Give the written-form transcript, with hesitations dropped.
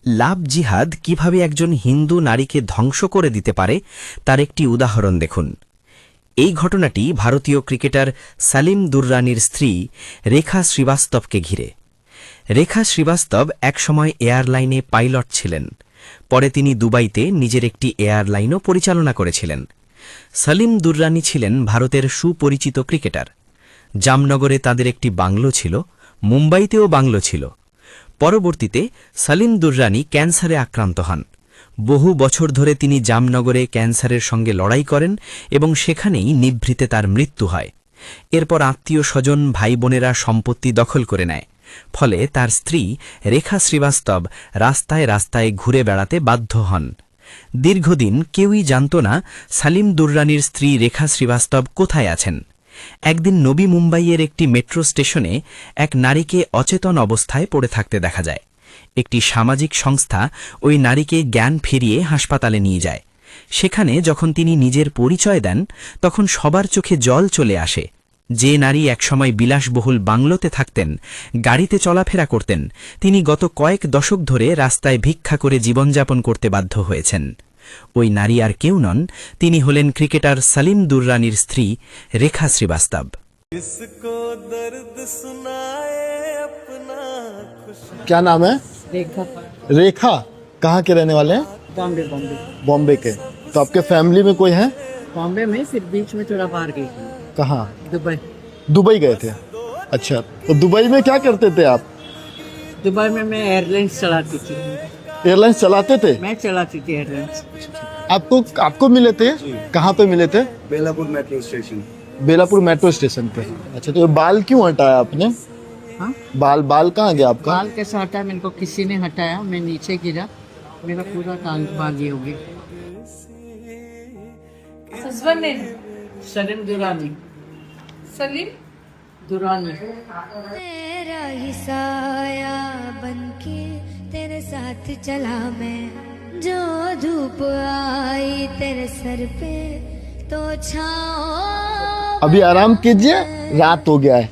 লাভ জিহাদ কিভাবে একজন হিন্দু নারীকে ধ্বংস করে দিতে পারে তার একটি উদাহরণ দেখুন। এই ঘটনাটি ভারতীয় ক্রিকেটার সালিম দুররানির স্ত্রী রেখা শ্রীবাস্তবকে ঘিরে। রেখা শ্রীবাস্তব একসময় এয়ারলাইনে পাইলট ছিলেন। পরে তিনি দুবাইতে নিজের একটি এয়ারলাইনও পরিচালনা করেছিলেন। সালিম দুররানি ছিলেন ভারতের সুপরিচিত ক্রিকেটার। জামনগরে তাদের একটি বাংলো ছিল, মুম্বাইতেও বাংলো ছিল। পরবর্তীতে সালিম দুররানি ক্যান্সারে আক্রান্ত হন। বহু বছর ধরে তিনি জামনগরে ক্যান্সারের সঙ্গে লড়াই করেন এবং সেখানেই নিভৃতে তার মৃত্যু হয়। এরপর আত্মীয় স্বজন ভাই বোনেরা সম্পত্তি দখল করে নেয়। ফলে তার স্ত্রী রেখা শ্রীবাস্তব রাস্তায় রাস্তায় ঘুরে বেড়াতে বাধ্য হন। দীর্ঘদিন কেউই জানত না সালিম দুররানির স্ত্রী রেখা শ্রীবাস্তব কোথায় আছেন। একদিন নবী মুম্বাইয়ের একটি মেট্রো স্টেশনে এক নারীকে অচেতন অবস্থায় পড়ে থাকতে দেখা যায়। একটি সামাজিক সংস্থা ওই নারীকে জ্ঞান ফিরিয়ে হাসপাতালে নিয়ে যায়। সেখানে যখন তিনি নিজের পরিচয় দেন তখন সবার চোখে জল চলে আসে। যে নারী একসময় বিলাসবহুল বাংলোতে থাকতেন, গাড়িতে চলাফেরা করতেন, তিনি গত কয়েক দশক ধরে রাস্তায় ভিক্ষা করে জীবনযাপন করতে বাধ্য হয়েছেন। ওই নারী আর কেউ নন, তিনি হলেন ক্রিকেটার সালিম দুররানির স্ত্রী রেখা শ্রীবাস্তব। क्या नाम है? रेखा। रेखा। कहाँ के रहने वाले हैं? बॉम्बे बॉम्बे बॉम्बे के। तो आपके फैमिली में कोई है? बॉम्बे में फिर बीच में थोड़ा बाहर गई थी, कहाँ? दुबई। दुबई गए थे। अच्छा, तो दुबई में क्या करते थे आप? दुबई में मैं एयरलाइंस चलाती थी। एयरलाइंस चलाते थे? मैं चलाती थी एयरलाइंस। आपको आपको मिले थे? कहाँ पे मिले थे? Belapur metro station. Belapur metro station पे। अच्छा, तो ये बाल क्यों हटाया आपने? हाँ, बाल कहाँ गया आपका? बाल कैसे हटाया? मेरे को किसी ने हटाया, मैं नीचे गिरा, मेरा पूरा बाल ये हो गया। Husband name Salim Durani. सलीम दुरानी। तेरा ही साया बनके तेरे साथ चला मैं, जो धूप आई तेरे सर पे तो छाओ। अभी आराम कीजिए, रात हो गया है।